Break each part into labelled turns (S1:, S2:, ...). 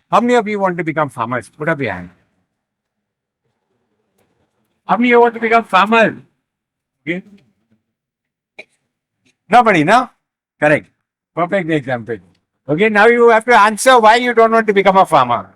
S1: How many of you want to become farmers? Put up your hand. How many of you want to become farmers? Okay. Nobody, no? Correct. Perfect example. Okay, now you have to answer why you don't want to become a farmer.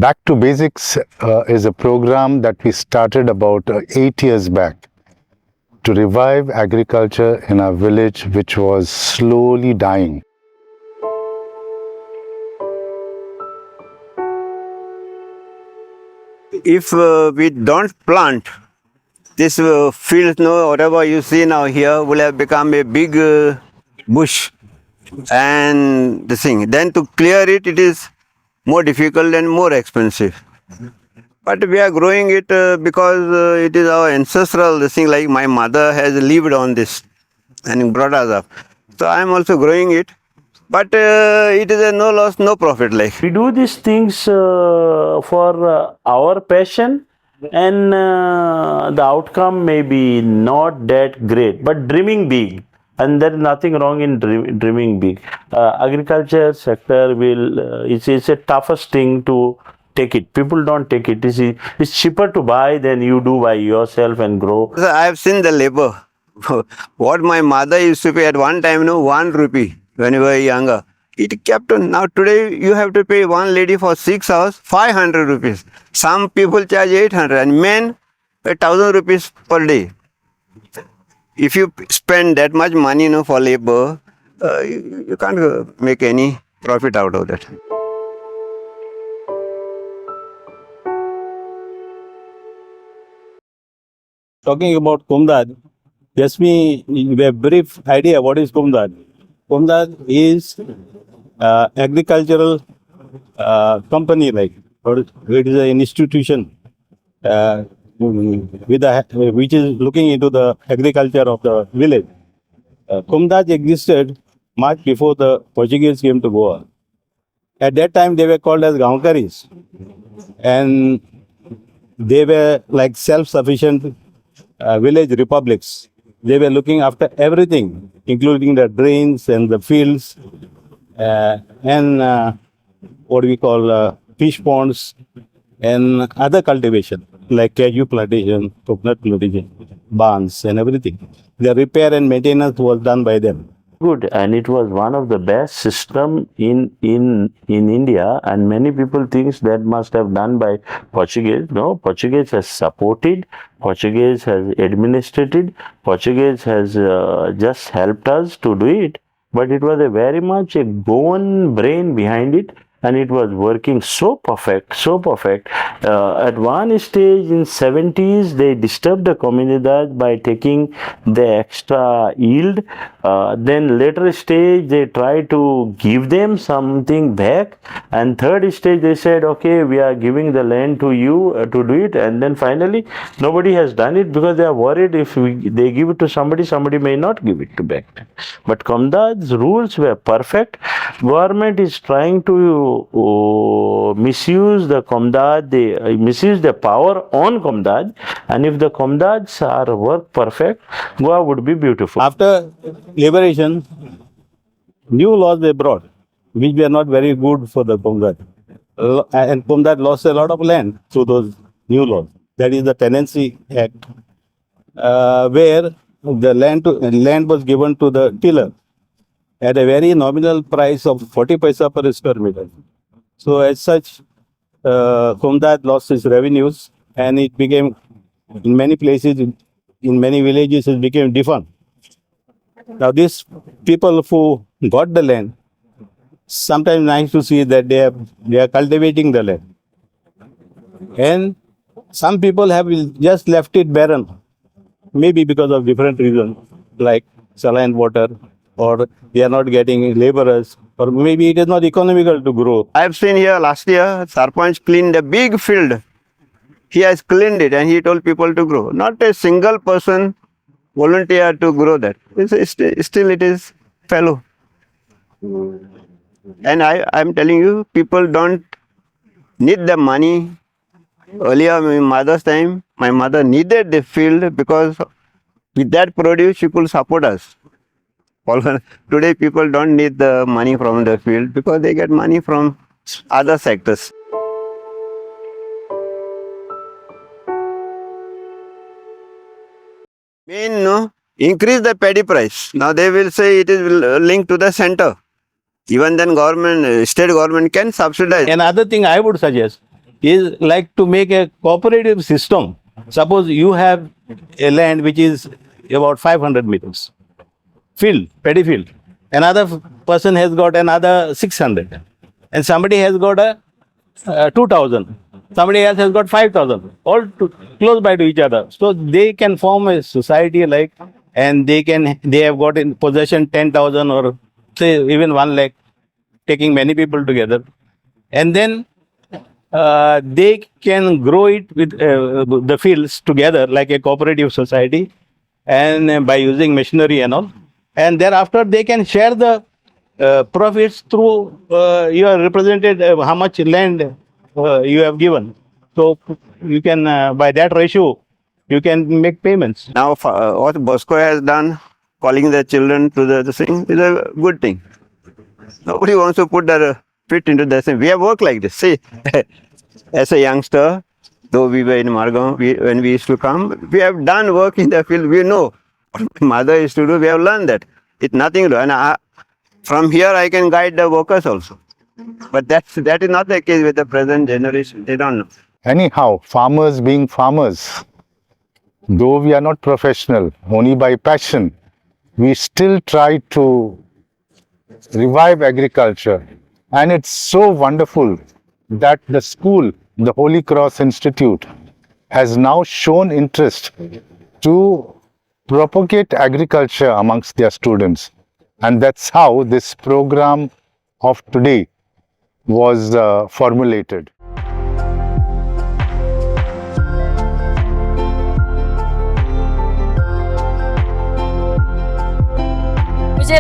S2: Back to Basics is a program that we started about 8 years back to revive agriculture in our village, which was slowly dying.
S3: If we don't plant, this field, whatever you see now here, will have become a big bush. And the thing, then to clear it, it is more difficult and more expensive. But we are growing it because it is our ancestral this thing, like my mother has lived on this and brought us up. So I am also growing it. But it is a no loss, no profit like.
S4: We do these things for our passion, and the outcome may be not that great, but dreaming big. And there is nothing wrong in dreaming big. Agriculture sector it's a toughest thing to take it. People don't take it. It's cheaper to buy than you do by yourself and grow.
S3: I have seen the labor. What my mother used to pay at one time, 1 rupee when we were younger. It kept on. Now today you have to pay one lady for 6 hours, 500 rupees. Some people charge 800 and men 1,000 rupees per day. If you spend that much money for labor, you can't make any profit out of that.
S5: Talking about Kumdad, just me a brief idea what is Kumdad. Kumdad is agricultural company, like it is an institution which is looking into the agriculture of the village. Kumdad existed much before the Portuguese came to Goa. At that time they were called as Gaonkaris, and they were like self-sufficient village republics. They were looking after everything, including the drains and the fields and what we call fish ponds and other cultivation like cashew plantation, coconut plantation, barns and everything. The repair and maintenance was done by them.
S4: Good, and it was one of the best system in India, and many people think that must have done by Portuguese. No, Portuguese has supported, Portuguese has administrated, Portuguese has just helped us to do it, but it was a very much a Goan brain behind it, and it was working so perfect, so perfect. At one stage in 70s, they disturbed the comunidad by taking the extra yield. Then later stage, they tried to give them something back. And third stage, they said, okay, we are giving the land to you to do it. And then finally, nobody has done it because they are worried if they give it to somebody, somebody may not give it to back. But Kumdad's rules were perfect. Government is trying to misuse the Kumdad, they misuse the power on Kumdad, and if the Kumdads are work perfect, Goa would be beautiful.
S5: After liberation, new laws they brought, which were not very good for the Kumdad. And Kumdad lost a lot of land through those new laws. That is the Tenancy Act, where the land was given to the tiller at a very nominal price of 40 paisa per square meter. So as such, Kumdad lost its revenues, and it became, in many places, in many villages, it became defunct. Now these people who got the land, sometimes nice to see that they are cultivating the land. And some people have just left it barren maybe because of different reasons like saline water, or they are not getting laborers, or maybe it is not economical to grow.
S3: I've seen here last year, Sarpanch cleaned a big field. He has cleaned it and he told people to grow. Not a single person volunteered to grow that. Still it is fallow. And I'm telling you, people don't need the money. Earlier, in my mother's time, my mother needed the field because with that produce, she could support us. Today, people don't need the money from the field because they get money from other sectors. Increase the paddy price. Now they will say it is linked to the center. Even then government, state government can subsidize.
S5: Another thing I would suggest is like to make a cooperative system. Suppose you have a land which is about 500 meters, field, paddy field. Another person has got another 600, and somebody has got a 2,000. Somebody else has got 5,000. All close by to each other, so they can form a society like, and they have got in possession 10,000 or say even 1 lakh, taking many people together, and then they can grow it with the fields together like a cooperative society, and by using machinery and all, and thereafter they can share the profits through you are represented how much land you have given. So you can by that ratio you can make payments.
S3: Now what Bosco has done, calling the children to the thing, is a good thing. Nobody wants to put their feet into the thing. We have worked like this. See, as a youngster, though we were in Margam, when we used to come, we have done work in the field. We know what my mother used to do. We have learned that. It's nothing to do. And from here, I can guide the workers also. But that is not the case with the present generation. They don't know.
S2: Anyhow, farmers being farmers, though we are not professional, only by passion, we still try to revive agriculture. And it's so wonderful that the school, the Holy Cross Institute, has now shown interest to propagate agriculture amongst their students. And that's how this program of today was formulated.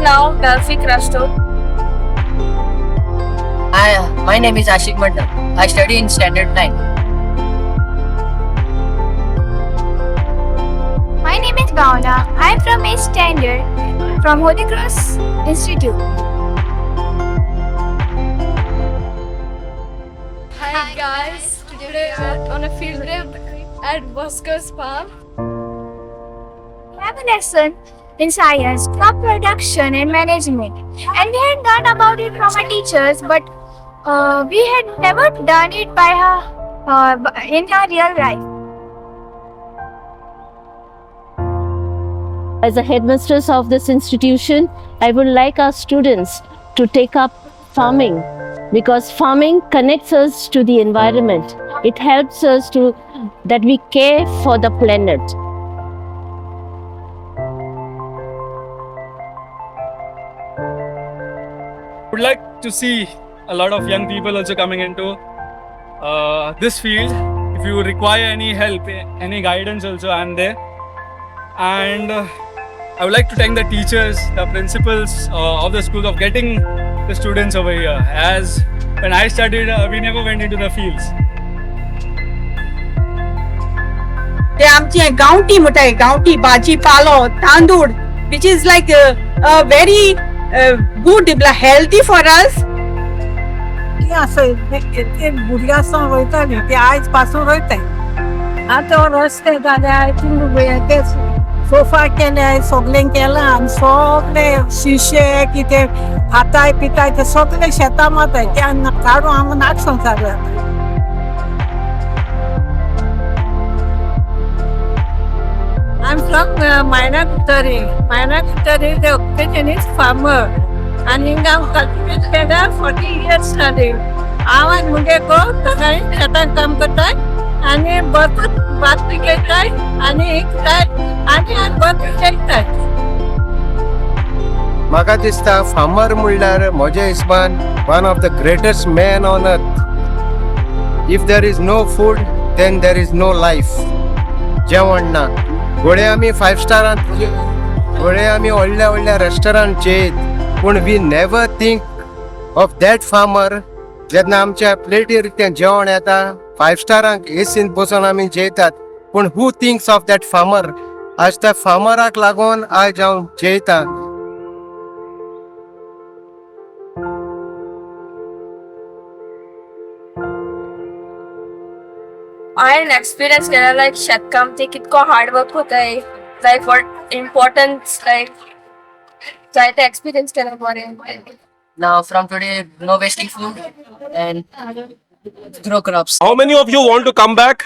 S6: Now, Gulfi Crashto.
S7: My name is Ashik Mandal. I study in Standard 9.
S8: My name is Gauna. I am from 8th Standard from Holy Cross Institute.
S6: Hi guys, today we are on a field trip at Bosco's farm.
S8: We have a lesson in science, crop production and management. And we had learned about it from our teachers, but we had never done it by in our real life.
S9: As a headmistress of this institution, I would like our students to take up farming, because farming connects us to the environment. It helps us that we care for the planet.
S10: Would like to see a lot of young people also coming into this field. If you require any help, any guidance also, I'm there. And I would like to thank the teachers, the principals of the schools of getting the students over here. As when I studied, we never went into the fields.
S11: ते आमचे गांवठी म्हणटाय गांवठी भाजीपालो तांदूळ which is like a very good healthy for us.
S12: असं ते भुरग्यां रोयताली ते आयज पासून रोयताय. आतां रस्ते जाल्याय ते सोफा केल्याय सगळें केलां आनी सगळे शिशे कितें खाताय पिताय ते सगळे शेतां माताय ते काडून आमी नाटसून चालू. I'm from Mainakutari. Mainakutari, the occupation is farmer. And in our cultivate 40 years study. आवाज मुझे को तगारी शेतान काम करता है आणि भरपूर बातमी घेतात आणि आणि भरपूर घेतात.
S1: म्हाका दिसता फार्मर म्हणल्यार म्हज्या हिसबान one of the greatest man on earth. If there is no food then there is no life. जेवण ना घोडे आमी 5 स्टारांत घोडे आमी व्हडल्या व्हडल्या रेस्टॉरंट जेयत पूण we never think of that farmer. जेन्ना आमच्या प्लेटीर तें जेवण येता 5 स्टारांक एसीन बसून आमी जेयतात पूण हू थिंक्स ऑफ दॅट फार्मर. आज त्या फार्मराक लागून आयज हांव जेयता.
S6: हांवें एक्सपिरियन्स केला लायक शेतकाम ते कितको हार्ड वर्क कोताय लायक वॉट इम्पॉर्टन्स लायक जायते एक्सपिरियन्स केला बरें.
S7: Now from today, no wasting food and grow crops.
S10: How many of you want to come back?